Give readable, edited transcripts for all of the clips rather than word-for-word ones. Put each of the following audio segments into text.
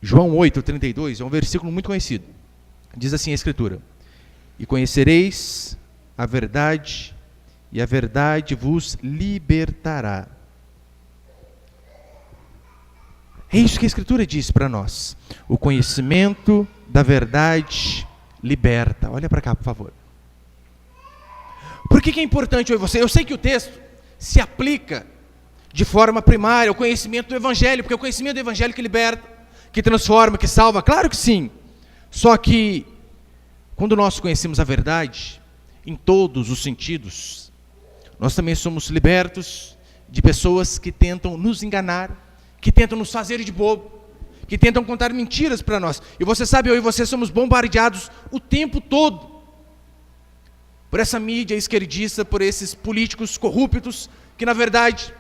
João 8:32 é um versículo muito conhecido. Diz assim a Escritura: e conhecereis a verdade, e a verdade vos libertará. É isso que a Escritura diz para nós. O conhecimento da verdade liberta. Olha para cá, por favor. Por que é importante ouvir você? Eu sei que o texto se aplica de forma primária ao conhecimento do Evangelho, porque é o conhecimento do Evangelho que liberta, que transforma, que salva. Claro que sim. Só que, quando nós conhecemos a verdade, em todos os sentidos, nós também somos libertos de pessoas que tentam nos enganar, que tentam nos fazer de bobo, que tentam contar mentiras para nós. E você sabe, eu e você somos bombardeados o tempo todo por essa mídia esquerdista, por esses políticos corruptos, que na verdade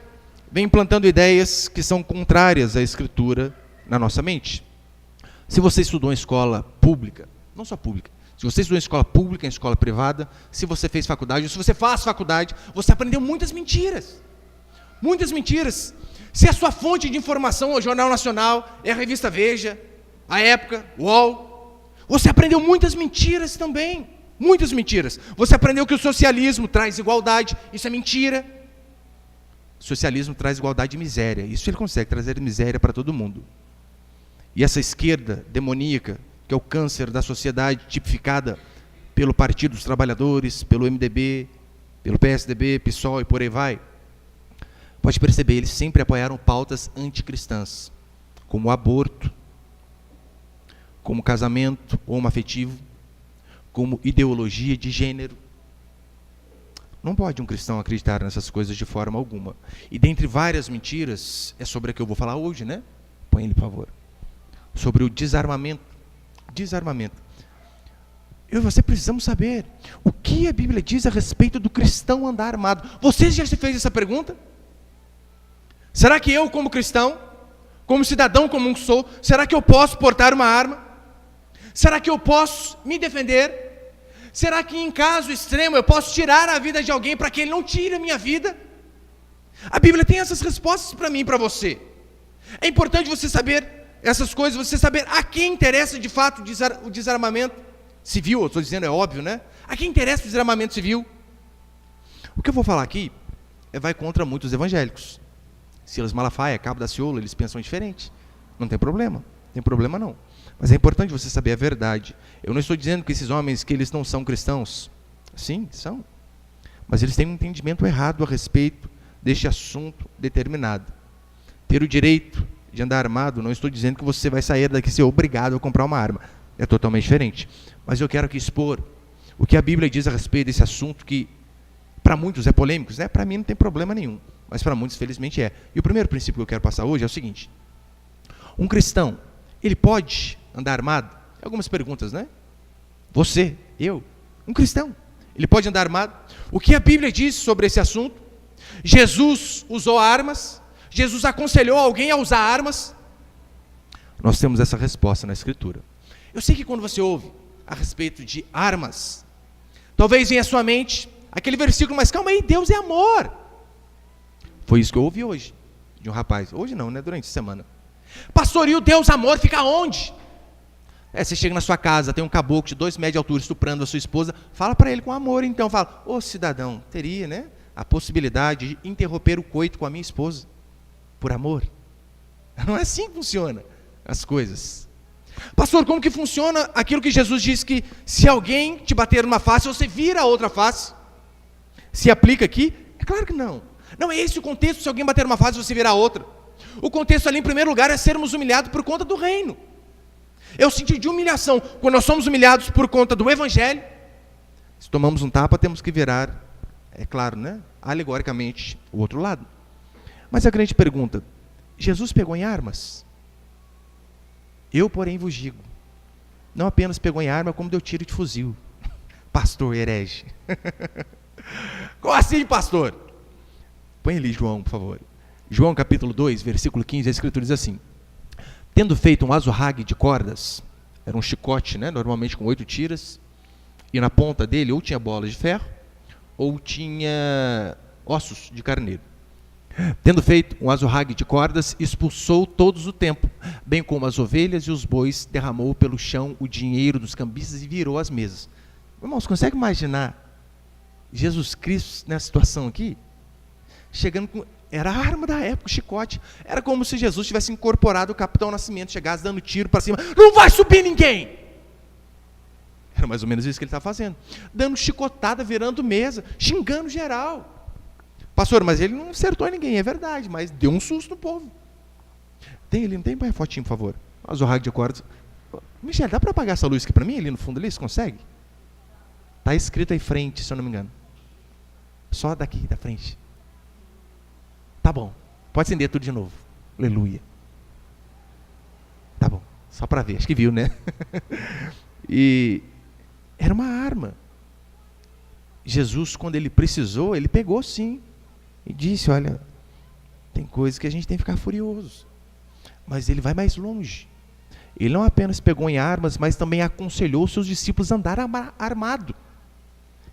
vêm implantando ideias que são contrárias à Escritura na nossa mente. Se você estudou em escola pública, não só pública, se você estudou em escola pública, em escola privada, se você fez faculdade, ou se você faz faculdade, você aprendeu muitas mentiras. Muitas mentiras. Se a sua fonte de informação é o Jornal Nacional, é a revista Veja, a Época, o UOL, você aprendeu muitas mentiras também. Muitas mentiras. Você aprendeu que o socialismo traz igualdade, isso é mentira. O socialismo traz igualdade e miséria. Isso ele consegue trazer miséria para todo mundo. E essa esquerda demoníaca, que é o câncer da sociedade, tipificada pelo Partido dos Trabalhadores, pelo MDB, pelo PSDB, PSOL e por aí vai, pode perceber, eles sempre apoiaram pautas anticristãs, como o aborto, como casamento homoafetivo, como ideologia de gênero. Não pode um cristão acreditar nessas coisas de forma alguma. E dentre várias mentiras, é sobre a que eu vou falar hoje, né? Põe ele, por favor. Sobre o desarmamento. Desarmamento. Eu e você precisamos saber o que a Bíblia diz a respeito do cristão andar armado. Você já se fez essa pergunta? Será que eu, como cristão, como cidadão comum que sou, será que eu posso portar uma arma? Será que eu posso me defender? Será que em caso extremo eu posso tirar a vida de alguém para que ele não tire a minha vida? A Bíblia tem essas respostas para mim e para você. É importante você saber essas coisas, você saber a quem interessa de fato o desarmamento civil. Eu estou dizendo, é óbvio, né? A quem interessa o desarmamento civil? O que eu vou falar aqui vai contra muitos evangélicos. Silas Malafaia, Cabo da Ciolo, eles pensam diferente. Não tem problema, não tem problema não. Mas é importante você saber a verdade. Eu não estou dizendo que esses homens, que eles não são cristãos. Sim, são. Mas eles têm um entendimento errado a respeito deste assunto determinado. Ter o direito de andar armado, não estou dizendo que você vai sair daqui e ser obrigado a comprar uma arma. É totalmente diferente. Mas eu quero aqui expor o que a Bíblia diz a respeito desse assunto que, para muitos é polêmico, né? Para mim não tem problema nenhum. Mas para muitos, felizmente, é. E o primeiro princípio que eu quero passar hoje é o seguinte. Um cristão, ele pode andar armado? Algumas perguntas, né? Você, eu, um cristão, ele pode andar armado? O que a Bíblia diz sobre esse assunto? Jesus usou armas? Jesus aconselhou alguém a usar armas? Nós temos essa resposta na Escritura. Eu sei que quando você ouve a respeito de armas, talvez venha à sua mente aquele versículo, mas calma aí, Deus é amor. Foi isso que eu ouvi hoje, de um rapaz. Hoje não, né? Durante a semana. Pastor, e o Deus amor fica onde? Você chega na sua casa, tem um caboclo de 2 metros de altura estuprando a sua esposa, fala para ele com amor, então. Fala, ô cidadão, teria, né, a possibilidade de interromper o coito com a minha esposa, por amor? Não é assim que funciona as coisas. Pastor, como que funciona aquilo que Jesus diz que se alguém te bater numa face, você vira a outra face? Se aplica aqui? É claro que não. Não é esse o contexto, se alguém bater uma face, você virar a outra. O contexto ali, em primeiro lugar, é sermos humilhados por conta do reino. É o sentido de humilhação. Quando nós somos humilhados por conta do Evangelho, se tomamos um tapa, temos que virar, é claro, né, alegoricamente, o outro lado. Mas a grande pergunta, Jesus pegou em armas? Eu, porém, vos digo, não apenas pegou em arma, como deu tiro de fuzil. Pastor herege. Como assim, pastor? Põe ali, João, por favor. João capítulo 2, versículo 15, a Escritura diz assim: tendo feito um azorrague de cordas, era um chicote, né, normalmente com 8 tiras, e na ponta dele ou tinha bolas de ferro, ou tinha ossos de carneiro. Tendo feito um azorrague de cordas, expulsou todos o templo, bem como as ovelhas e os bois, derramou pelo chão o dinheiro dos cambistas e virou as mesas. Irmãos, consegue imaginar Jesus Cristo nessa situação aqui? Chegando com... Era a arma da época, o chicote. Era como se Jesus tivesse incorporado o Capitão Nascimento, chegasse dando tiro para cima. Não vai subir ninguém! Era mais ou menos isso que ele estava fazendo. Dando chicotada, virando mesa, xingando geral. Pastor, mas ele não acertou ninguém, é verdade, mas deu um susto no povo. Tem ali, não tem? Põe a fotinho, por favor. Azorrague de cordas. Michel, dá para apagar essa luz aqui para mim, ali no fundo ali, você consegue? Está escrito aí frente, se eu não me engano. Só daqui, da frente. Tá bom, pode acender tudo de novo. Aleluia. Tá bom, só para ver, acho que viu, né? E era uma arma. Jesus, quando ele precisou, ele pegou sim. E disse, olha, tem coisas que a gente tem que ficar furioso. Mas ele vai mais longe. Ele não apenas pegou em armas, mas também aconselhou seus discípulos a andar armado.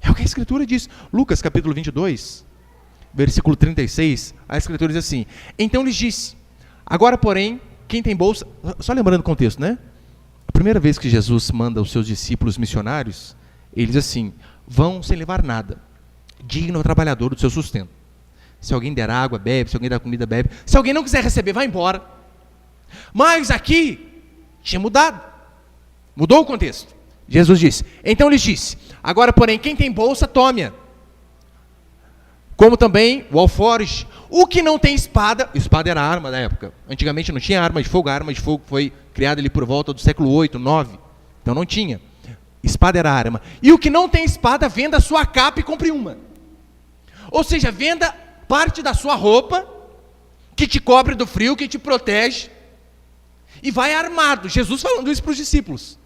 É o que a Escritura diz. Lucas capítulo 22, versículo 36, a Escritura diz assim, então lhes disse, agora porém, quem tem bolsa... Só lembrando o contexto, né? A primeira vez que Jesus manda os seus discípulos missionários, ele diz assim, vão sem levar nada, digno ao trabalhador do seu sustento. Se alguém der água, bebe, se alguém der comida, bebe. Se alguém não quiser receber, vai embora. Mas aqui, tinha mudado. Mudou o contexto. Jesus disse, então lhes disse, agora porém, quem tem bolsa, tome-a. Como também o alforje. O que não tem espada, espada era a arma da época. Antigamente não tinha arma de fogo, a arma de fogo foi criada ali por volta do século 8, 9. Então não tinha. Espada era a arma. E o que não tem espada, venda a sua capa e compre uma. Ou seja, venda parte da sua roupa, que te cobre do frio, que te protege, e vai armado. Jesus falando isso para os discípulos.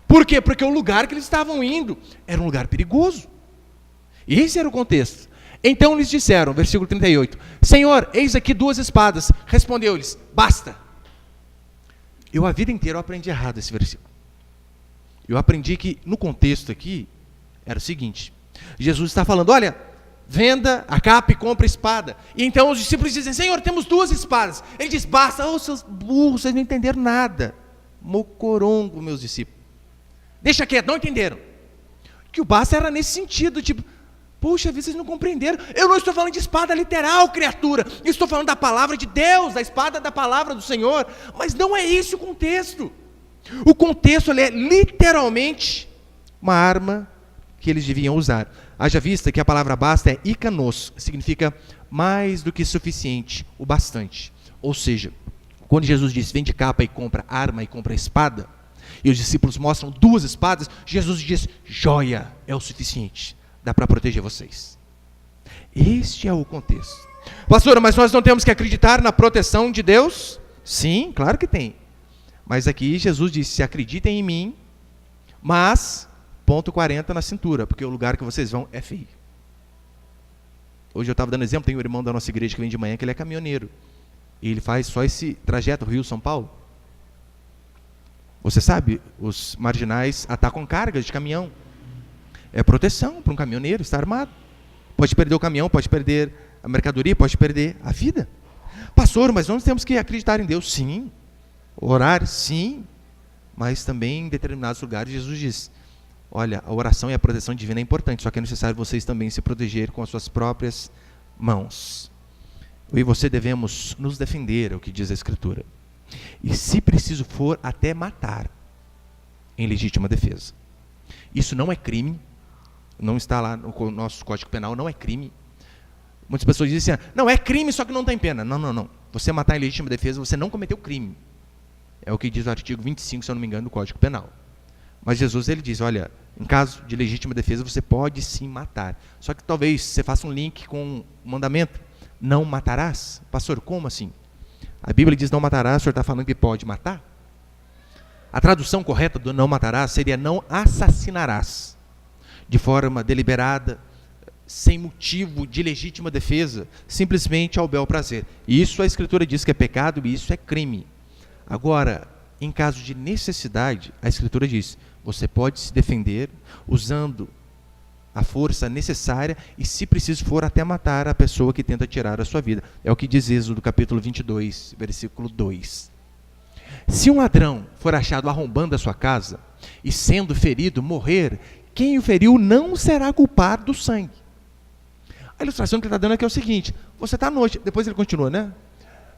Por quê? Porque o lugar que eles estavam indo era um lugar perigoso. E esse era o contexto. Então lhes disseram, versículo 38, Senhor, eis aqui 2 espadas. Respondeu-lhes, basta. Eu a vida inteira eu aprendi errado esse versículo. Eu aprendi que no contexto aqui, era o seguinte, Jesus está falando, olha, venda a capa e compra a espada. E então os discípulos dizem, Senhor, temos 2 espadas. Ele diz, basta. Oh, seus burros, vocês não entenderam nada. Mocorongo, meus discípulos. Deixa quieto, não entenderam. Que o basta era nesse sentido, tipo, puxa, vocês não compreenderam. Eu não estou falando de espada literal, criatura. Eu estou falando da palavra de Deus, da espada da palavra do Senhor. Mas não é esse o contexto. O contexto é literalmente uma arma que eles deviam usar. Haja vista que a palavra basta é ikanos, significa mais do que suficiente, o bastante. Ou seja, quando Jesus diz, vende capa e compra arma e compra espada, e os discípulos mostram 2 espadas, Jesus diz, joia é o suficiente, dá para proteger vocês. Este é o contexto. Pastor, mas nós não temos que acreditar na proteção de Deus? Sim, claro que tem. Mas aqui Jesus disse, acreditem em mim, mas... ponto 40 na cintura, porque o lugar que vocês vão é feio. Hoje eu estava dando exemplo, tem um irmão da nossa igreja que vem de manhã, que ele é caminhoneiro. E ele faz só esse trajeto Rio-São Paulo. Você sabe, os marginais atacam cargas de caminhão. É proteção para um caminhoneiro, está armado. Pode perder o caminhão, pode perder a mercadoria, pode perder a vida. Pastor, mas nós temos que acreditar em Deus? Sim. Orar? Sim. Mas também em determinados lugares Jesus diz, olha, a oração e a proteção divina é importante, só que é necessário vocês também se proteger com as suas próprias mãos. Eu e você devemos nos defender, é o que diz a Escritura. E se preciso for, até matar, em legítima defesa. Isso não é crime, não está lá no nosso Código Penal, não é crime. Muitas pessoas dizem assim, não, é crime, só que não tem pena. Não, não, não. Você matar em legítima defesa, você não cometeu crime. É o que diz o artigo 25, se eu não me engano, do Código Penal. Mas Jesus, ele diz, olha, em caso de legítima defesa, você pode sim matar. Só que talvez você faça um link com o mandamento, não matarás. Pastor, como assim? A Bíblia diz não matarás, o senhor está falando que pode matar? A tradução correta do não matarás seria não assassinarás. De forma deliberada, sem motivo de legítima defesa, simplesmente ao bel prazer. E isso a Escritura diz que é pecado e isso é crime. Agora, em caso de necessidade, a Escritura diz, você pode se defender usando a força necessária e, se preciso for, até matar a pessoa que tenta tirar a sua vida. É o que diz Êxodo capítulo 22, versículo 2. Se um ladrão for achado arrombando a sua casa e, sendo ferido, morrer, quem o feriu não será culpado do sangue. A ilustração que ele está dando aqui é o seguinte: você está à noite, depois ele continua, né?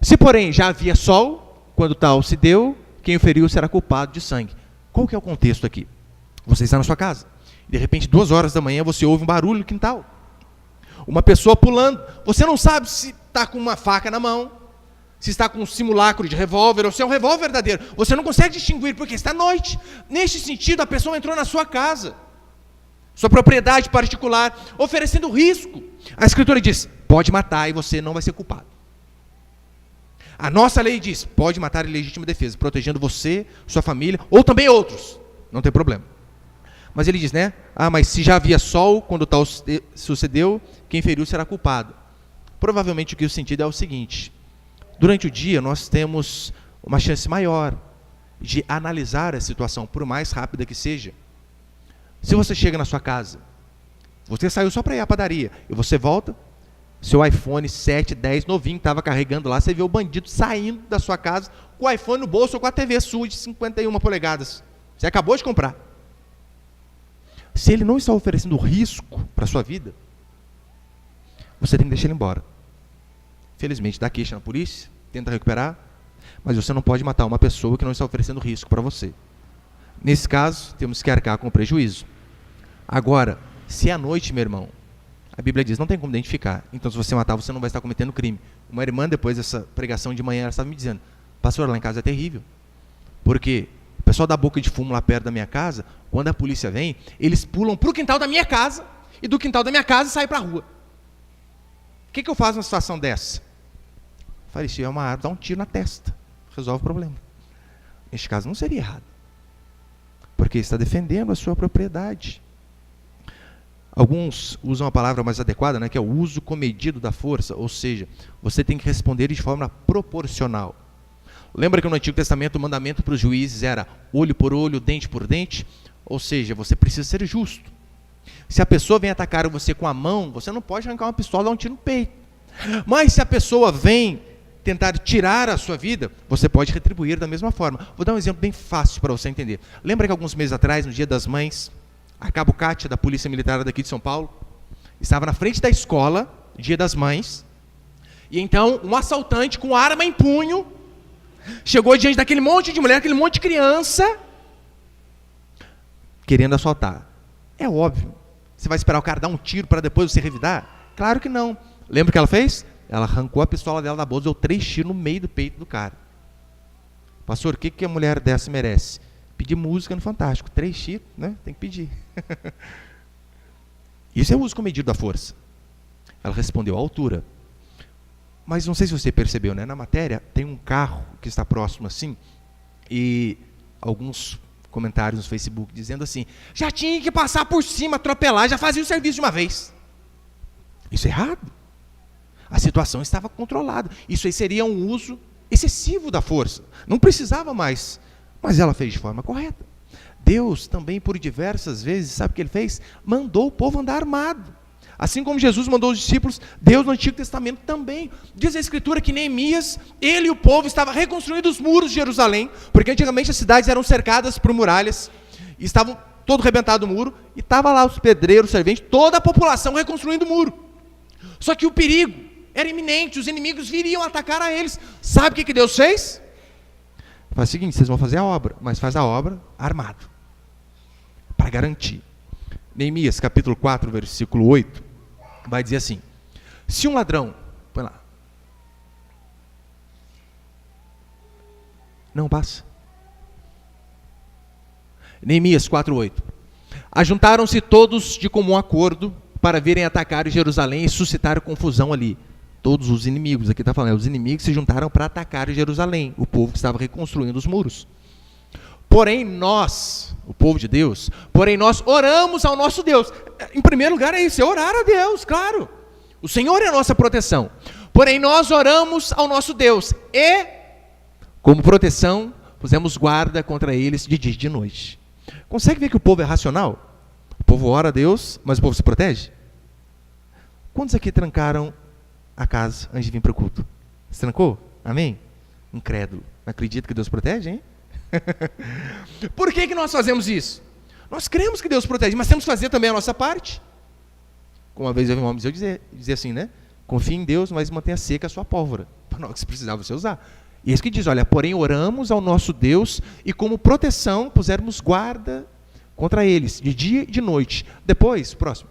Se, porém, já havia sol, quando tal se deu, quem o feriu será culpado de sangue. Qual que é o contexto aqui? Você está na sua casa, de repente, 2 horas da manhã, você ouve um barulho no quintal. Uma pessoa pulando. Você não sabe se está com uma faca na mão, se está com um simulacro de revólver, ou se é um revólver verdadeiro. Você não consegue distinguir, porque está à noite. Neste sentido, a pessoa entrou na sua casa, sua propriedade particular, oferecendo risco. A Escritura diz, pode matar e você não vai ser culpado. A nossa lei diz, pode matar em legítima defesa, protegendo você, sua família, ou também outros. Não tem problema. Mas ele diz, né? Mas se já havia sol, quando tal sucedeu, quem feriu será culpado. Provavelmente o que o sentido é o seguinte: durante o dia nós temos uma chance maior de analisar a situação, por mais rápida que seja. Se você chega na sua casa, você saiu só para ir à padaria, e você volta, seu iPhone 7, 10, novinho, estava carregando lá, você vê o bandido saindo da sua casa com o iPhone no bolso ou com a TV sua de 51 polegadas. Você acabou de comprar. Se ele não está oferecendo risco para a sua vida, você tem que deixar ele embora. Felizmente, dá queixa na polícia, tenta recuperar, mas você não pode matar uma pessoa que não está oferecendo risco para você. Nesse caso, temos que arcar com o prejuízo. Agora, se é à noite, meu irmão, a Bíblia diz, não tem como identificar. Então, se você matar, você não vai estar cometendo crime. Uma irmã, depois dessa pregação de manhã, ela estava me dizendo, pastor, lá em casa é terrível. Porque o pessoal da boca de fumo lá perto da minha casa, quando a polícia vem, eles pulam para o quintal da minha casa, e do quintal da minha casa saem para a rua. O que eu faço numa situação dessa? Falei, se é uma arma, dá um tiro na testa. Resolve o problema. Neste caso não seria errado. Porque está defendendo a sua propriedade. Alguns usam a palavra mais adequada, né, que é o uso comedido da força, ou seja, você tem que responder de forma proporcional. Lembra que no Antigo Testamento o mandamento para os juízes era olho por olho, dente por dente? Ou seja, você precisa ser justo. Se a pessoa vem atacar você com a mão, você não pode arrancar uma pistola e dar um tiro no peito. Mas se a pessoa vem tentar tirar a sua vida, você pode retribuir da mesma forma. Vou dar um exemplo bem fácil para você entender. Lembra que alguns meses atrás, no Dia das Mães, a Cabo Cátia, da Polícia Militar daqui de São Paulo, estava na frente da escola, Dia das Mães, e então um assaltante com arma em punho chegou diante daquele monte de mulher, aquele monte de criança, querendo assaltar. É óbvio. Você vai esperar o cara dar um tiro para depois você revidar? Claro que não. Lembra o que ela fez? Ela arrancou a pistola dela da bolsa, deu 3 tiros no meio do peito do cara. Pastor, o que a mulher dessa merece? Pedir música no Fantástico. 3 tiros, né? Tem que pedir. Isso é o uso comedido da força. Ela respondeu à altura. Mas não sei se você percebeu, né? Na matéria tem um carro que está próximo assim, e alguns comentários no Facebook dizendo assim, já tinha que passar por cima, atropelar, já fazia o serviço de uma vez. Isso é errado. A situação estava controlada. Isso aí seria um uso excessivo da força. Não precisava mais. Mas ela fez de forma correta. Deus também, por diversas vezes, sabe o que ele fez? Mandou o povo andar armado. Assim como Jesus mandou os discípulos, Deus no Antigo Testamento também. Diz a Escritura que Neemias, ele e o povo estavam reconstruindo os muros de Jerusalém, porque antigamente as cidades eram cercadas por muralhas, e estavam todo rebentado o muro, e estava lá os pedreiros, os serventes, toda a população reconstruindo o muro. Só que o perigo era iminente, os inimigos viriam atacar a eles. Sabe o que Deus fez? Faz o seguinte, vocês vão fazer a obra, mas faz a obra armado, para garantir. Neemias, capítulo 4, versículo 8, vai dizer assim, se um ladrão, põe lá, não passa. Neemias 4, 8, ajuntaram-se todos de comum acordo para virem atacar Jerusalém e suscitar confusão ali. Todos os inimigos, aqui está falando, os inimigos se juntaram para atacar Jerusalém, o povo que estava reconstruindo os muros. Porém nós, o povo de Deus, porém nós oramos ao nosso Deus. Em primeiro lugar é isso, é orar a Deus, claro. O Senhor é a nossa proteção. Porém nós oramos ao nosso Deus e, como proteção, pusemos guarda contra eles de dia e de noite. Consegue ver que o povo é racional? O povo ora a Deus, mas o povo se protege? Quantos aqui trancaram a casa antes de vir para o culto? Se trancou? Amém? Incrédulo. Não acredita que Deus protege, hein? Por que nós fazemos isso? Nós cremos que Deus protege, mas temos que fazer também a nossa parte. Como uma vez eu vi um homem dizer assim, né? Confie em Deus, mas mantenha seca a sua pólvora. Para não, se precisar você usar. E é isso que diz, olha, porém oramos ao nosso Deus e como proteção pusermos guarda contra eles, de dia e de noite. Depois, próximo.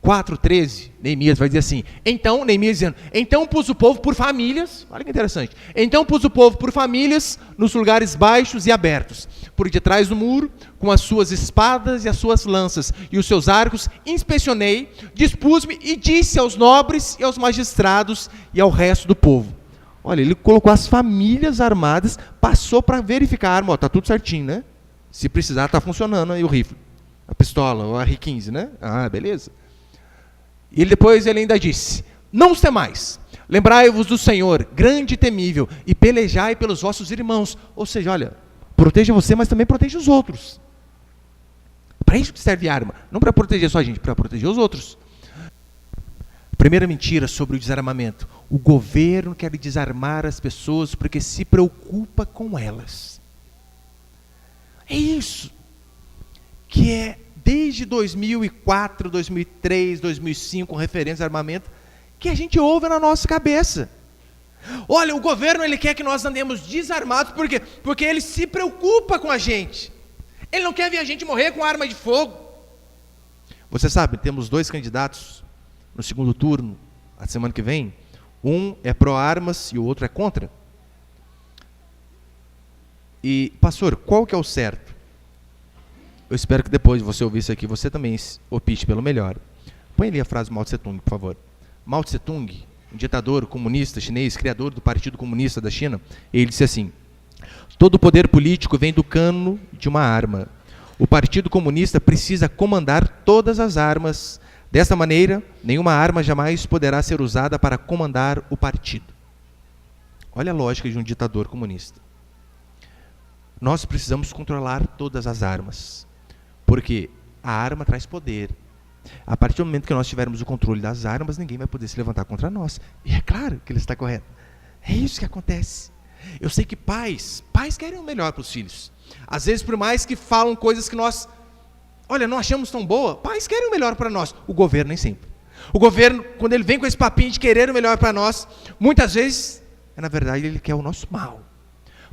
4:13, Neemias vai dizer assim, então, Neemias dizendo, então pus o povo por famílias, olha que interessante, então pus o povo por famílias nos lugares baixos e abertos, por detrás do muro, com as suas espadas e as suas lanças e os seus arcos, inspecionei, dispus-me e disse aos nobres e aos magistrados e ao resto do povo. Olha, ele colocou as famílias armadas, passou para verificar a arma, está tudo certinho, né? Se precisar, está funcionando aí o rifle, a pistola, o R15, né? Ah, beleza. E depois ele ainda disse, não os temais, lembrai-vos do Senhor, grande e temível, e pelejai pelos vossos irmãos. Ou seja, olha, proteja você, mas também proteja os outros. Para isso que serve a arma, não para proteger só a gente, para proteger os outros. Primeira mentira sobre o desarmamento. O governo quer desarmar as pessoas porque se preocupa com elas. É isso que é desde 2004, 2003, 2005, referência a armamento, que a gente ouve na nossa cabeça. Olha, o governo ele quer que nós andemos desarmados, por quê? Porque ele se preocupa com a gente. Ele não quer ver a gente morrer com arma de fogo. Você sabe, temos 2 candidatos no segundo turno, a semana que vem. Um é pró-armas e o outro é contra. E, pastor, qual que é o certo? Eu espero que depois de você ouvir isso aqui, você também opte pelo melhor. Põe ali a frase Mao Tse Tung, por favor. Mao Tse Tung, um ditador comunista chinês, criador do Partido Comunista da China, ele disse assim, todo poder político vem do cano de uma arma. O Partido Comunista precisa comandar todas as armas. Desta maneira, nenhuma arma jamais poderá ser usada para comandar o partido. Olha a lógica de um ditador comunista. Nós precisamos controlar todas as armas. Porque a arma traz poder. A partir do momento que nós tivermos o controle das armas, ninguém vai poder se levantar contra nós. E é claro que ele está correto. É isso que acontece. Eu sei que pais querem o melhor para os filhos. Às vezes, por mais que falam coisas que nós, olha, não achamos tão boa, pais querem o melhor para nós. O governo nem sempre. O governo, quando ele vem com esse papinho de querer o melhor para nós, muitas vezes, na verdade, ele quer o nosso mal.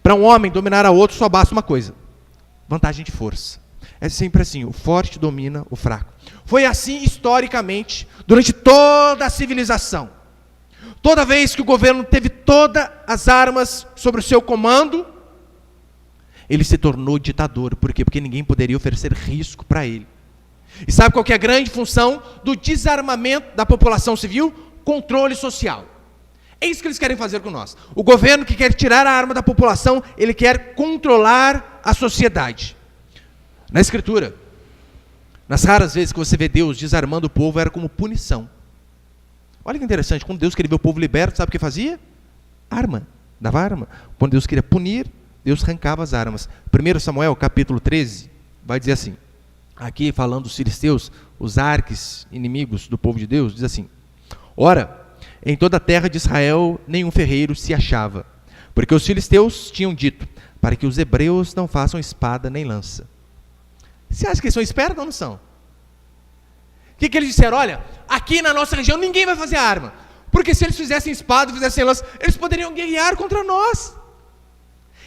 Para um homem dominar a outro, só basta uma coisa: vantagem de força. É sempre assim, o forte domina o fraco. Foi assim historicamente, durante toda a civilização. Toda vez que o governo teve todas as armas sobre o seu comando, ele se tornou ditador. Por quê? Porque ninguém poderia oferecer risco para ele. E sabe qual que é a grande função do desarmamento da população civil? Controle social. É isso que eles querem fazer com nós. O governo que quer tirar a arma da população, ele quer controlar a sociedade. Na Escritura, nas raras vezes que você vê Deus desarmando o povo, era como punição. Olha que interessante, quando Deus queria ver o povo liberto, sabe o que fazia? Arma, dava arma. Quando Deus queria punir, Deus arrancava as armas. 1 Samuel, capítulo 13, vai dizer assim, aqui falando dos filisteus, os arques inimigos do povo de Deus, diz assim, ora, em toda a terra de Israel, nenhum ferreiro se achava, porque os filisteus tinham dito, para que os hebreus não façam espada nem lança. Você acha que eles são espertos ou não são? O que eles disseram? Olha, aqui na nossa região ninguém vai fazer arma, porque se eles fizessem espada, fizessem lança, eles poderiam guerrear contra nós.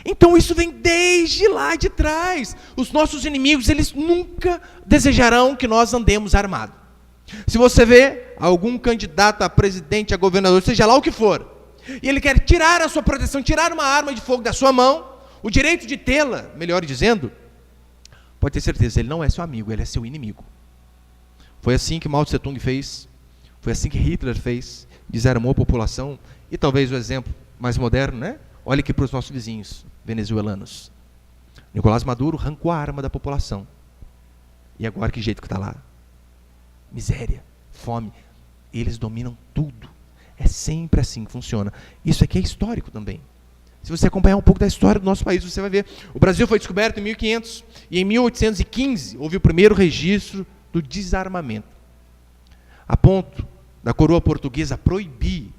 Então isso vem desde lá de trás. Os nossos inimigos, eles nunca desejarão que nós andemos armados. Se você vê algum candidato a presidente, a governador, seja lá o que for, e ele quer tirar a sua proteção, tirar uma arma de fogo da sua mão, o direito de tê-la, melhor dizendo, pode ter certeza, ele não é seu amigo, ele é seu inimigo. Foi assim que Mao Tse Tung fez, foi assim que Hitler fez, desarmou a população, e talvez o exemplo mais moderno, né? Olha aqui para os nossos vizinhos venezuelanos. Nicolás Maduro arrancou a arma da população. E agora que jeito que está lá? Miséria, fome. Eles dominam tudo. É sempre assim que funciona. Isso aqui é histórico também. Se você acompanhar um pouco da história do nosso país, você vai ver. O Brasil foi descoberto em 1500 e em 1815 houve o primeiro registro do desarmamento. A ponto da coroa portuguesa proibir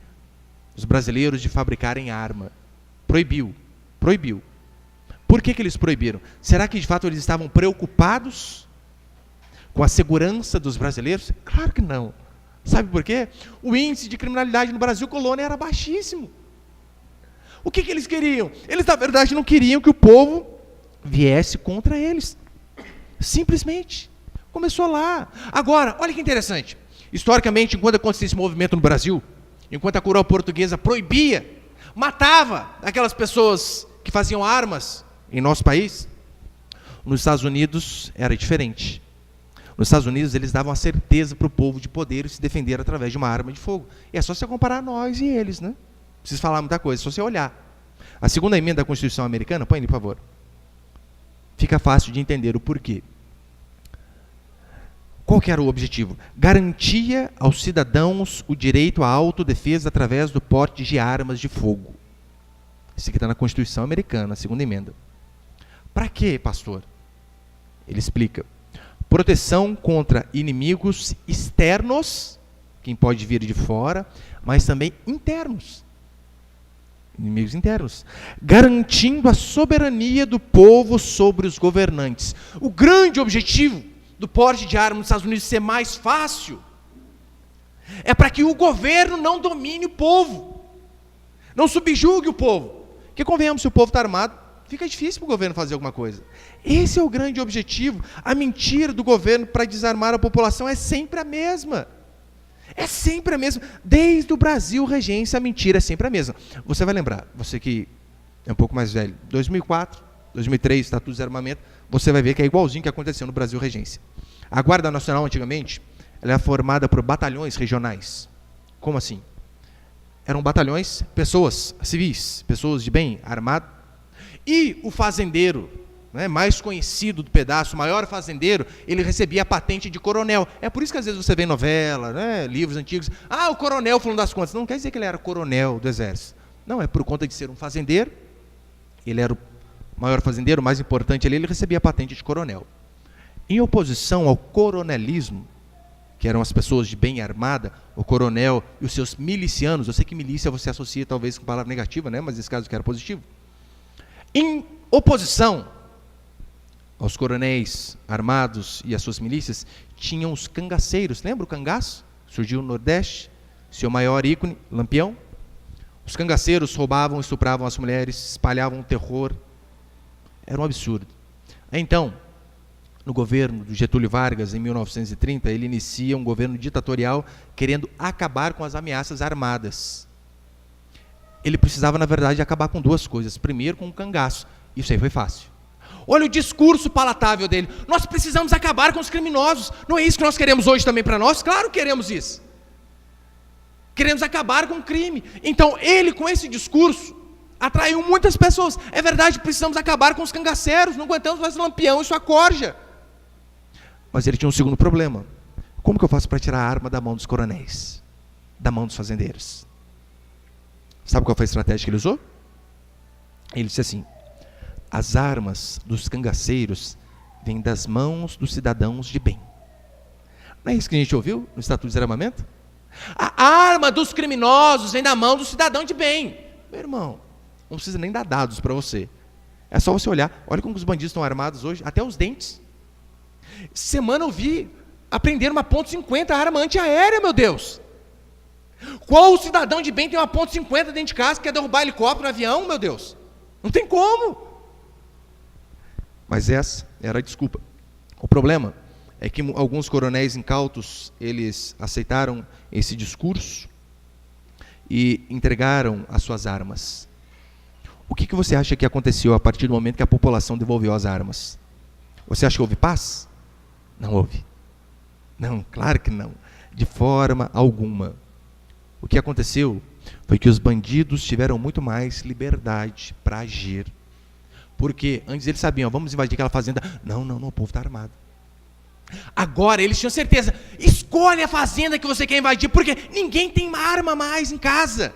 os brasileiros de fabricarem arma. Proibiu. Por que eles proibiram? Será que de fato eles estavam preocupados com a segurança dos brasileiros? Claro que não. Sabe por quê? O índice de criminalidade no Brasil colônia era baixíssimo. O que eles queriam? Eles, na verdade, não queriam que o povo viesse contra eles. Simplesmente. Começou lá. Agora, olha que interessante. Historicamente, enquanto acontecia esse movimento no Brasil, enquanto a coroa portuguesa proibia, matava aquelas pessoas que faziam armas em nosso país, nos Estados Unidos era diferente. Nos Estados Unidos, eles davam a certeza para o povo de poder se defender através de uma arma de fogo. E é só você comparar nós e eles, né? Não precisa falar muita coisa, é só você olhar. A segunda emenda da Constituição americana, põe ali, por favor. Fica fácil de entender o porquê. Qual que era o objetivo? Garantia aos cidadãos o direito à autodefesa através do porte de armas de fogo. Isso aqui está na Constituição americana, a segunda emenda. Para quê, pastor? Ele explica. Proteção contra inimigos externos, quem pode vir de fora, mas também internos. Inimigos internos. Garantindo a soberania do povo sobre os governantes. O grande objetivo do porte de armas nos Estados Unidos ser mais fácil é para que o governo não domine o povo, não subjugue o povo. Porque convenhamos, se o povo está armado, fica difícil para o governo fazer alguma coisa. Esse é o grande objetivo. A mentira do governo para desarmar a população é sempre a mesma. É sempre a mesma. Desde o Brasil, regência, a mentira é sempre a mesma. Você vai lembrar, você que é um pouco mais velho, 2004, 2003, Estatuto de Desarmamento, você vai ver que é igualzinho que aconteceu no Brasil, regência. A Guarda Nacional, antigamente, ela é formada por batalhões regionais. Como assim? Eram batalhões, pessoas civis, pessoas de bem, armado. E o fazendeiro, né, mais conhecido do pedaço, o maior fazendeiro, ele recebia a patente de coronel. É por isso que às vezes você vê em novela, né, livros antigos, o coronel falando das contas. Não quer dizer que ele era coronel do exército. Não, é por conta de ser um fazendeiro. Ele era o maior fazendeiro, o mais importante ali, ele recebia a patente de coronel. Em oposição ao coronelismo, que eram as pessoas de bem armada, o coronel e os seus milicianos, eu sei que milícia você associa talvez com palavra negativa, né, mas nesse caso que era positivo. Em oposição aos coronéis armados e às suas milícias, tinham os cangaceiros. Lembra o cangaço? Surgiu no Nordeste, seu maior ícone, Lampião. Os cangaceiros roubavam, estupravam as mulheres, espalhavam terror. Era um absurdo. Então, no governo do Getúlio Vargas, em 1930, ele inicia um governo ditatorial querendo acabar com as ameaças armadas. Ele precisava, na verdade, acabar com duas coisas. Primeiro, com o cangaço. Isso aí foi fácil. Olha o discurso palatável dele. Nós precisamos acabar com os criminosos. Não é isso que nós queremos hoje também para nós? Claro que queremos isso. Queremos acabar com o crime. Então, ele, com esse discurso, atraiu muitas pessoas. É verdade, precisamos acabar com os cangaceiros. Não aguentamos mais Lampião e sua corja. Mas ele tinha um segundo problema. Como que eu faço para tirar a arma da mão dos coronéis? Da mão dos fazendeiros? Sabe qual foi a estratégia que ele usou? Ele disse assim: as armas dos cangaceiros vêm das mãos dos cidadãos de bem. Não é isso que a gente ouviu no Estatuto de Desarmamento? A arma dos criminosos vem da mão do cidadão de bem. Meu irmão, não precisa nem dar dados para você. É só você olhar. Olha como os bandidos estão armados hoje, até os dentes. Semana eu vi aprender uma .50 arma antiaérea, meu Deus. Qual cidadão de bem tem uma .50 dentro de casa que quer derrubar helicóptero, avião, meu Deus? Não tem como. Mas essa era a desculpa. O problema é que alguns coronéis incautos, eles aceitaram esse discurso e entregaram as suas armas. O que você acha que aconteceu a partir do momento que a população devolveu as armas? Você acha que houve paz? Não houve. Não, claro que não. De forma alguma. O que aconteceu foi que os bandidos tiveram muito mais liberdade para agir. Porque antes eles sabiam, vamos invadir aquela fazenda. Não, o povo está armado. Agora eles tinham certeza, escolhe a fazenda que você quer invadir, porque ninguém tem uma arma mais em casa.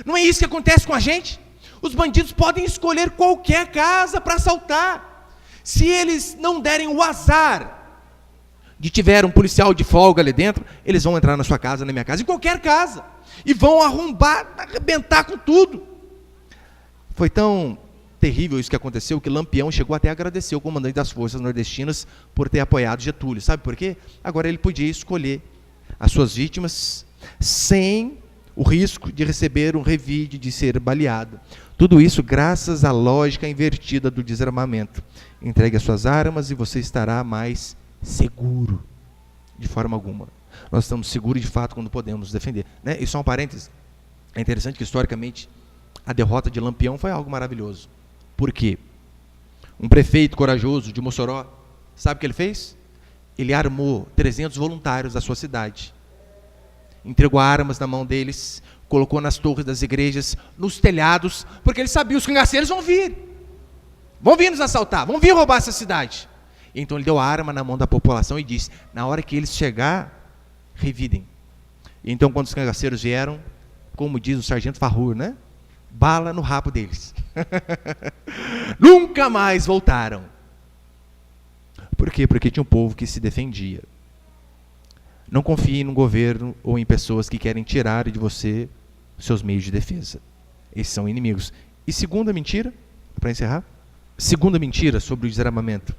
Não é isso que acontece com a gente? Os bandidos podem escolher qualquer casa para assaltar. Se eles não derem o azar de tiver um policial de folga ali dentro, eles vão entrar na sua casa, na minha casa, em qualquer casa, e vão arrombar, arrebentar com tudo. Foi tão terrível isso que aconteceu, que Lampião chegou até a agradecer o comandante das forças nordestinas por ter apoiado Getúlio. Sabe por quê? Agora ele podia escolher as suas vítimas sem o risco de receber um revide, de ser baleado. Tudo isso graças à lógica invertida do desarmamento. Entregue as suas armas e você estará mais seguro. De forma alguma. Nós estamos seguros de fato quando podemos nos defender. Né? E só um parêntese. É interessante que historicamente a derrota de Lampião foi algo maravilhoso. Por quê? Um prefeito corajoso de Mossoró, sabe o que ele fez? Ele armou 300 voluntários da sua cidade. Entregou armas na mão deles, colocou nas torres das igrejas, nos telhados, porque ele sabia, os cangaceiros vão vir nos assaltar, vão vir roubar essa cidade. Então ele deu a arma na mão da população e disse, na hora que eles chegar, revidem. Então quando os cangaceiros vieram, como diz o sargento Farrur, né? Bala no rabo deles. Nunca mais voltaram. Por quê? Porque tinha um povo que se defendia. Não confie no governo ou em pessoas que querem tirar de você os seus meios de defesa. Esses são inimigos. E segunda mentira, para encerrar, segunda mentira sobre o desarmamento.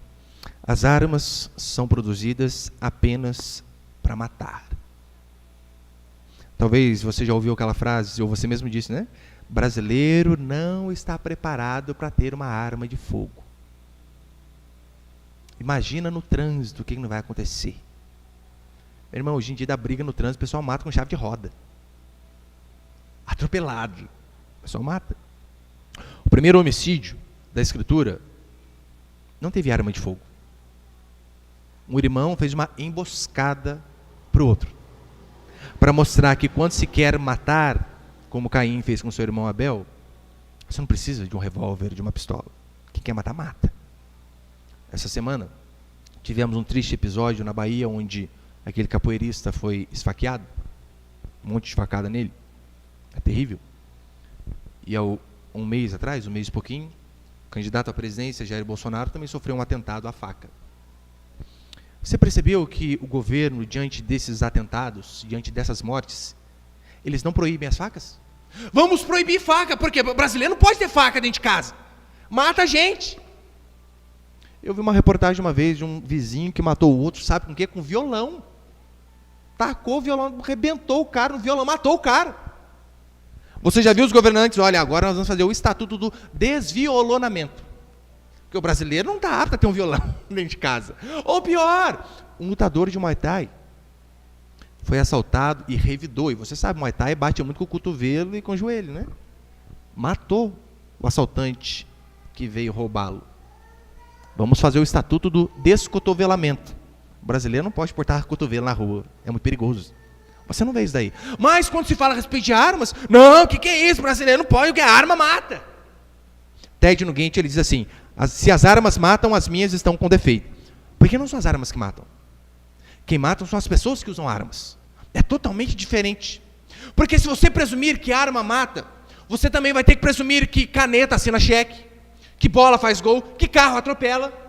As armas são produzidas apenas para matar. Talvez você já ouviu aquela frase, ou você mesmo disse, né? Brasileiro não está preparado para ter uma arma de fogo. Imagina no trânsito o que não vai acontecer. Meu irmão, hoje em dia dá briga no trânsito, o pessoal mata com chave de roda. Atropelado. O pessoal mata. O primeiro homicídio da Escritura não teve arma de fogo. Um irmão fez uma emboscada para o outro. Para mostrar que quando se quer matar, como Caim fez com seu irmão Abel, você não precisa de um revólver, de uma pistola. Quem quer matar, mata. Essa semana, tivemos um triste episódio na Bahia, onde aquele capoeirista foi esfaqueado. Um monte de facada nele. É terrível. E há um mês atrás, um mês e pouquinho, o candidato à presidência, Jair Bolsonaro, também sofreu um atentado à faca. Você percebeu que o governo, diante desses atentados, diante dessas mortes, eles não proíbem as facas? Vamos proibir faca, porque o brasileiro não pode ter faca dentro de casa. Mata a gente. Eu vi uma reportagem uma vez de um vizinho que matou o outro, sabe com o quê? Com violão. Tacou o violão, arrebentou o cara no violão, matou o cara. Você já viu os governantes? Olha, agora nós vamos fazer o estatuto do desviolonamento. Porque o brasileiro não está apto a ter um violão dentro de casa. Ou pior, um lutador de Muay Thai foi assaltado e revidou. E você sabe, Muay Thai bate muito com o cotovelo e com o joelho, né? Matou o assaltante que veio roubá-lo. Vamos fazer o estatuto do descotovelamento. O brasileiro não pode portar cotovelo na rua. É muito perigoso. Você não vê isso daí. Mas quando se fala a respeito de armas, não, o que é isso? O brasileiro não pode, porque a arma mata. Ted Nugent, ele diz assim, se as armas matam, as minhas estão com defeito. Por que não são as armas que matam? Quem matam são as pessoas que usam armas. É totalmente diferente. Porque se você presumir que arma mata, você também vai ter que presumir que caneta assina cheque, que bola faz gol, que carro atropela.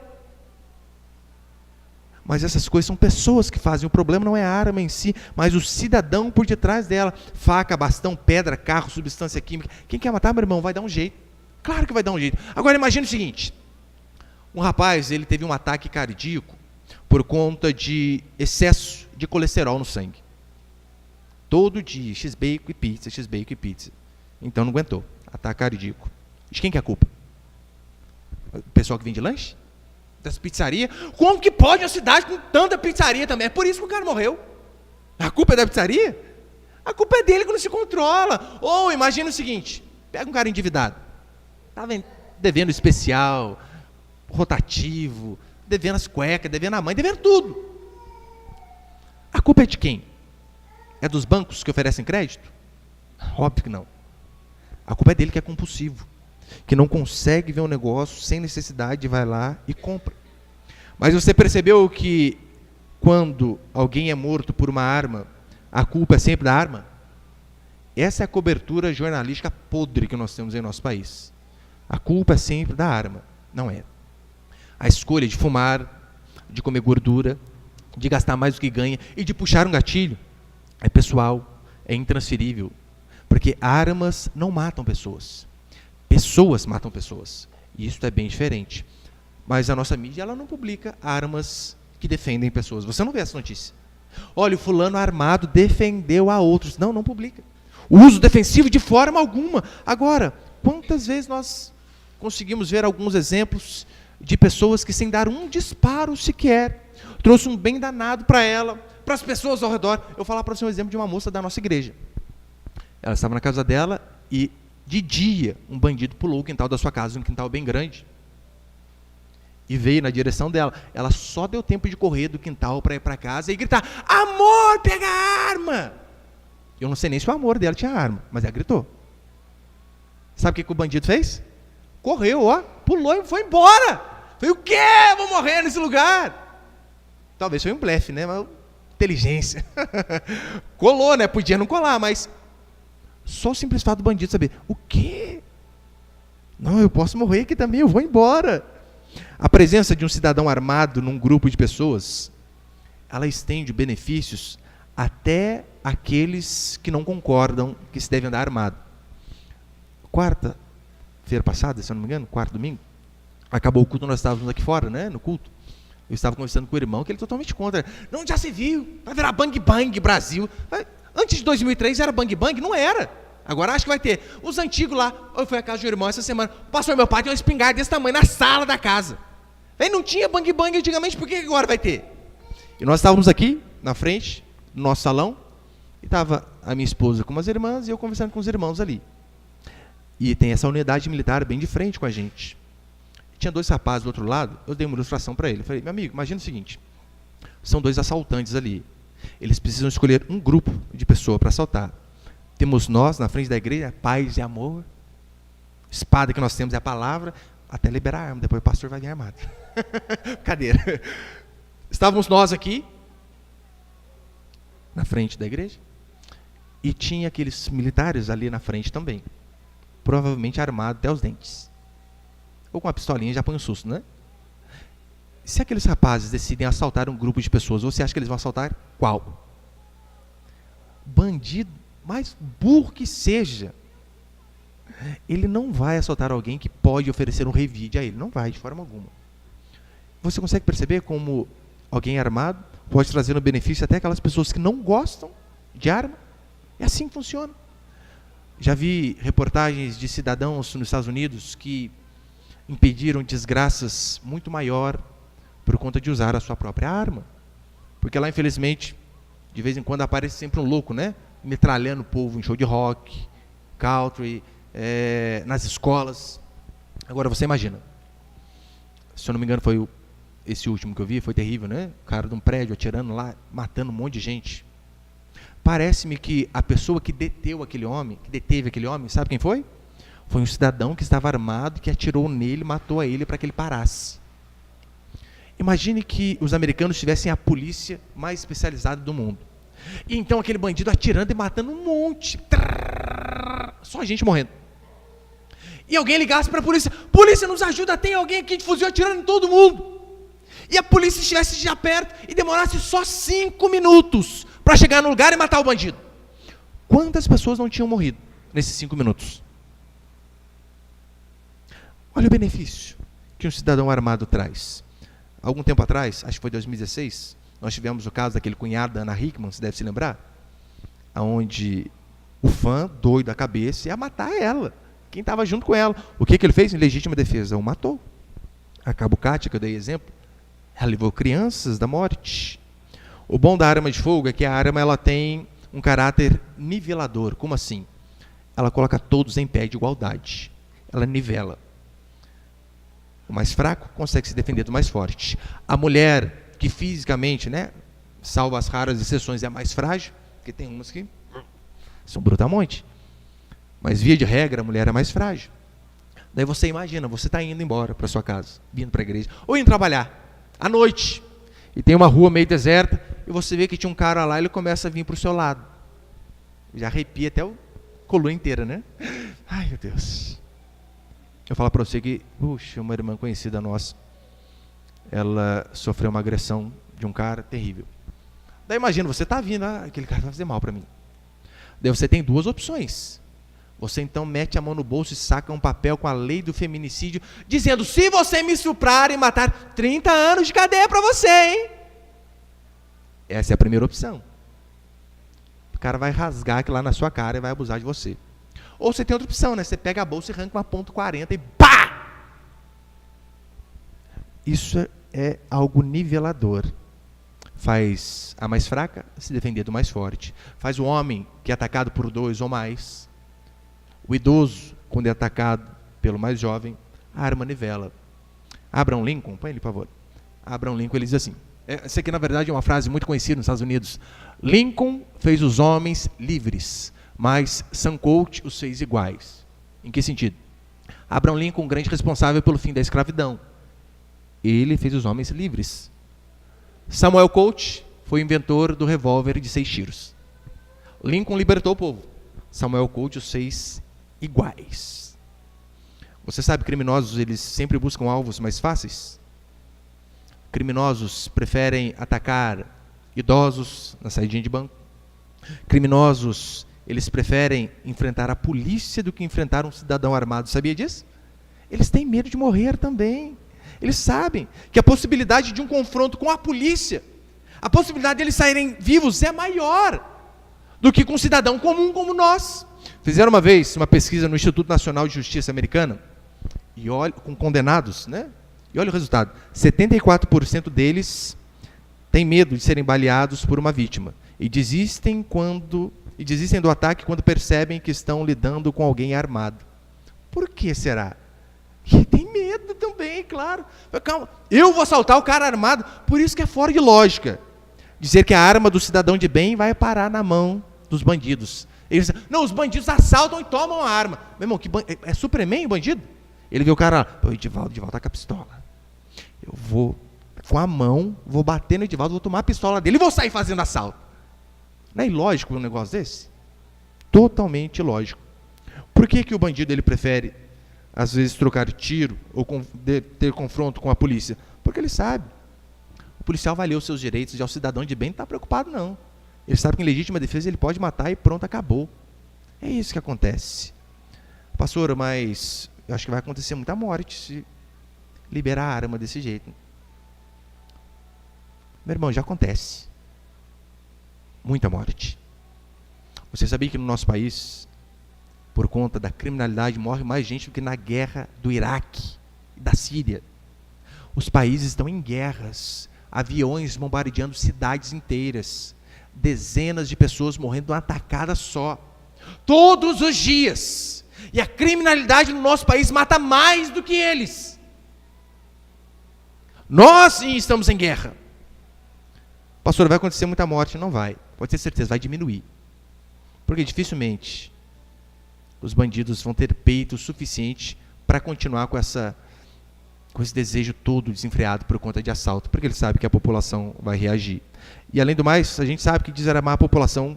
Mas essas coisas são pessoas que fazem. O problema não é a arma em si, mas o cidadão por detrás dela. Faca, bastão, pedra, carro, substância química. Quem quer matar, meu irmão, vai dar um jeito. Claro que vai dar um jeito. Agora imagine o seguinte. Um rapaz, ele teve um ataque cardíaco por conta de excesso de colesterol no sangue. Todo dia, x-bacon e pizza, x-bacon e pizza. Então não aguentou. Ataque cardíaco. De quem que é a culpa? O pessoal que vende lanche? Das pizzarias? Como que pode uma cidade com tanta pizzaria também? É por isso que o cara morreu. A culpa é da pizzaria? A culpa é dele que não se controla. Ou imagina o seguinte, pega um cara endividado, estava devendo especial, rotativo, devendo as cuecas, devendo a mãe, devendo tudo. A culpa é de quem? É dos bancos que oferecem crédito? Óbvio que não. A culpa é dele que é compulsivo, que não consegue ver um negócio sem necessidade, vai lá e compra. Mas você percebeu que quando alguém é morto por uma arma, a culpa é sempre da arma? Essa é a cobertura jornalística podre que nós temos em nosso país. A culpa é sempre da arma. Não é. A escolha de fumar, de comer gordura, de gastar mais do que ganha e de puxar um gatilho é pessoal, é intransferível. Porque armas não matam pessoas. Pessoas matam pessoas. E isso é bem diferente. Mas a nossa mídia ela não publica armas que defendem pessoas. Você não vê essa notícia. Olha, o fulano armado defendeu a outros. Não, não publica. O uso defensivo de forma alguma. Agora, quantas vezes nós conseguimos ver alguns exemplos de pessoas que, sem dar um disparo sequer, trouxe um bem danado para ela, para as pessoas ao redor. Eu vou falar para você um exemplo de uma moça da nossa igreja. Ela estava na casa dela e, de dia, um bandido pulou o quintal da sua casa, um quintal bem grande, e veio na direção dela. Ela só deu tempo de correr do quintal para ir para casa e gritar: amor, pega a arma! Eu não sei nem se o amor dela tinha arma, mas ela gritou. Sabe o que o bandido fez? Correu, ó, pulou e foi embora. Foi o quê? Vou morrer nesse lugar. Talvez foi um blefe, né? Mas inteligência. Colou, né? Podia não colar, mas só o simples fato do bandido saber: o quê? Não, eu posso morrer aqui também, eu vou embora. A presença de um cidadão armado num grupo de pessoas, ela estende benefícios até aqueles que não concordam que se deve andar armado. Quarta-feira passada, se eu não me engano, quarto domingo, acabou o culto, nós estávamos aqui fora, né, no culto. Eu estava conversando com o irmão, que ele é totalmente contra. Não, já se viu, vai virar bang bang Brasil. Antes de 2003 era bang bang? Não era. Agora acho que vai ter. Os antigos lá, eu fui à casa do irmão essa semana, pastor, meu pai tem uma espingarda desse tamanho na sala da casa. Não tinha bang bang antigamente, por que agora vai ter? E nós estávamos aqui, na frente, no nosso salão, e estava a minha esposa com umas irmãs e eu conversando com os irmãos ali. E tem essa unidade militar bem de frente com a gente. Tinha dois rapazes do outro lado, eu dei uma ilustração para ele. Eu falei: meu amigo, imagina o seguinte, são dois assaltantes ali. Eles precisam escolher um grupo de pessoas para assaltar. Temos nós, na frente da igreja, paz e amor. Espada que nós temos é a palavra, até liberar a arma, depois o pastor vai vir armado. Cadeira. Estávamos nós aqui, na frente da igreja, e tinha aqueles militares ali na frente também, provavelmente armados até os dentes. Ou com uma pistolinha já põe um susto, né? Se aqueles rapazes decidem assaltar um grupo de pessoas, você acha que eles vão assaltar qual? Bandido, mais burro que seja, ele não vai assaltar alguém que pode oferecer um revide a ele. Não vai, de forma alguma. Você consegue perceber como alguém armado pode trazer um benefício até aquelas pessoas que não gostam de arma? É assim que funciona. Já vi reportagens de cidadãos nos Estados Unidos que impediram desgraças muito maior por conta de usar a sua própria arma. Porque lá, infelizmente, de vez em quando aparece sempre um louco, né? Metralhando o povo em show de rock, country, nas escolas. Agora, você imagina, se eu não me engano foi esse último que eu vi, foi terrível, né? O cara de um prédio atirando lá, matando um monte de gente. Parece-me que a pessoa que deteve aquele homem, sabe quem foi? Foi um cidadão que estava armado, que atirou nele, matou a ele para que ele parasse. Imagine que os americanos tivessem a polícia mais especializada do mundo. E então aquele bandido atirando e matando um monte. Só gente morrendo. E alguém ligasse para a polícia: polícia, nos ajuda, tem alguém aqui de fuzil atirando em todo mundo. E a polícia estivesse já perto e demorasse só 5 minutos para chegar no lugar e matar o bandido. Quantas pessoas não tinham morrido nesses 5 minutos? Olha o benefício que um cidadão armado traz. Algum tempo atrás, acho que foi 2016, nós tivemos o caso daquele cunhado da Ana Hickman, você deve se lembrar, onde o fã, doido da cabeça, ia matar ela, quem estava junto com ela. O que ele fez? Em legítima defesa, o matou. A Cabo Kátia, que eu dei exemplo, ela levou crianças da morte. O bom da arma de fogo é que a arma ela tem um caráter nivelador. Como assim? Ela coloca todos em pé de igualdade. Ela nivela. O mais fraco consegue se defender do mais forte. A mulher que fisicamente, né, salvo as raras exceções, é a mais frágil, porque tem umas que são brutamonte. Mas, via de regra, a mulher é mais frágil. Daí você imagina, você está indo embora para sua casa, vindo para a igreja, ou indo trabalhar, à noite, e tem uma rua meio deserta, e você vê que tinha um cara lá, ele começa a vir para o seu lado. Já arrepia até o coluna inteira, né? Ai, meu Deus. Eu falo para você que, puxa, uma irmã conhecida nossa, ela sofreu uma agressão de um cara terrível. Daí imagina, você tá vindo, aquele cara vai fazer mal para mim. Daí você tem duas opções. Você então mete a mão no bolso e saca um papel com a lei do feminicídio, dizendo, se você me estuprar e matar, 30 anos de cadeia para você, hein? Essa é a primeira opção. O cara vai rasgar aquilo lá na sua cara e vai abusar de você. Ou você tem outra opção, né? Você pega a bolsa e arranca uma ponto .40 e pá! Isso é algo nivelador. Faz a mais fraca se defender do mais forte. Faz o homem que é atacado por 2 ou mais. O idoso, quando é atacado pelo mais jovem, a arma nivela. Abraham Lincoln, põe ele, por favor. Abraham Lincoln, ele diz assim, essa aqui na verdade é uma frase muito conhecida nos Estados Unidos. Lincoln fez os homens livres, mas Sam Colt os fez iguais. Em que sentido? Abraham Lincoln, um grande responsável pelo fim da escravidão. Ele fez os homens livres. Samuel Colt foi o inventor do revólver de 6 tiros. Lincoln libertou o povo. Samuel Colt os fez iguais. Você sabe, criminosos, eles sempre buscam alvos mais fáceis? Criminosos preferem atacar idosos na saidinha de banco. Criminosos, eles preferem enfrentar a polícia do que enfrentar um cidadão armado. Sabia disso? Eles têm medo de morrer também. Eles sabem que a possibilidade de um confronto com a polícia, a possibilidade de eles saírem vivos é maior do que com um cidadão comum como nós. Fizeram uma vez uma pesquisa no Instituto Nacional de Justiça americano, e olha, com condenados, né? E olha o resultado, 74% deles têm medo de serem baleados por uma vítima, e desistem do ataque quando percebem que estão lidando com alguém armado. Por que será? Que tem medo também, claro. Calma, eu vou assaltar o cara armado, por isso que é fora de lógica dizer que a arma do cidadão de bem vai parar na mão dos bandidos. Eles dizem, não, os bandidos assaltam e tomam a arma. Meu irmão, é Superman o bandido? Ele vê o cara lá, o Edivaldo tá com a pistola. Eu vou, com a mão, vou bater no Edivaldo, vou tomar a pistola dele e vou sair fazendo assalto. Não é ilógico um negócio desse? Totalmente ilógico. Por que que o bandido ele prefere, às vezes, trocar tiro ou ter confronto com a polícia? Porque ele sabe. O policial vai ler os seus direitos, já o cidadão de bem não está preocupado, não. Ele sabe que em legítima defesa ele pode matar e pronto, acabou. É isso que acontece. Pastor, mas eu acho que vai acontecer muita morte se liberar a arma desse jeito. Meu irmão, já acontece. Muita morte. Você sabia que no nosso país, por conta da criminalidade, morre mais gente do que na guerra do Iraque e da Síria? Os países estão em guerras, aviões bombardeando cidades inteiras, dezenas de pessoas morrendo numa tacada só, todos os dias. E a criminalidade no nosso país mata mais do que eles. Nós sim estamos em guerra. Pastor, vai acontecer muita morte? Não vai. Pode ter certeza, vai diminuir. Porque dificilmente os bandidos vão ter peito suficiente para continuar com esse desejo todo desenfreado por conta de assalto, porque ele sabe que a população vai reagir. E além do mais, a gente sabe que desarmar a população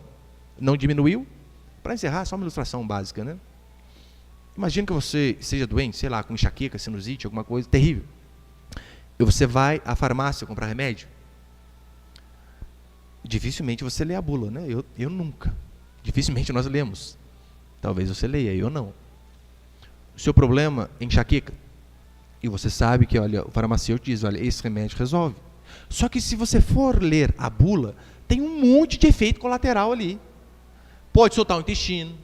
não diminuiu. Para encerrar, só uma ilustração básica, né? Imagina que você seja doente, sei lá, com enxaqueca, sinusite, alguma coisa terrível. E você vai à farmácia comprar remédio. Dificilmente você lê a bula, né? Eu nunca. Dificilmente nós lemos. Talvez você leia, eu não. O seu problema é enxaqueca. E você sabe que, olha, o farmacêutico diz, olha, esse remédio resolve. Só que se você for ler a bula, tem um monte de efeito colateral ali. Pode soltar o intestino,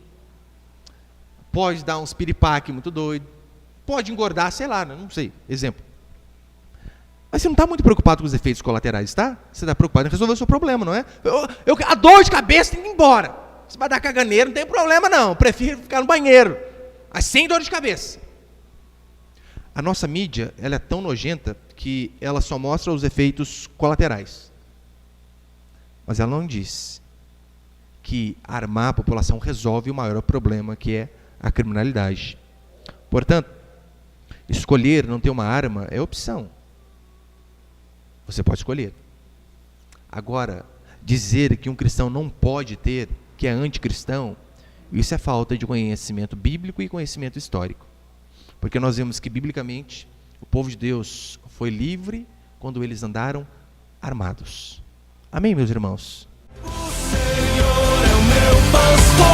pode dar uns piripaque muito doido, pode engordar, sei lá, não sei, exemplo. Mas você não está muito preocupado com os efeitos colaterais, tá? Você está preocupado em resolver o seu problema, não é? A dor de cabeça tem que ir embora. Você vai dar caganeira, não tem problema não, prefiro ficar no banheiro, mas sem dor de cabeça. A nossa mídia, ela é tão nojenta que ela só mostra os efeitos colaterais. Mas ela não diz que armar a população resolve o maior problema, que é a criminalidade. Portanto, escolher não ter uma arma é opção. Você pode escolher. Agora, dizer que um cristão não pode ter, que é anticristão, Isso é falta de conhecimento bíblico e conhecimento histórico. Porque nós vemos que, biblicamente, o povo de Deus foi livre quando eles andaram armados. Amém, meus irmãos? O Senhor é o meu pastor.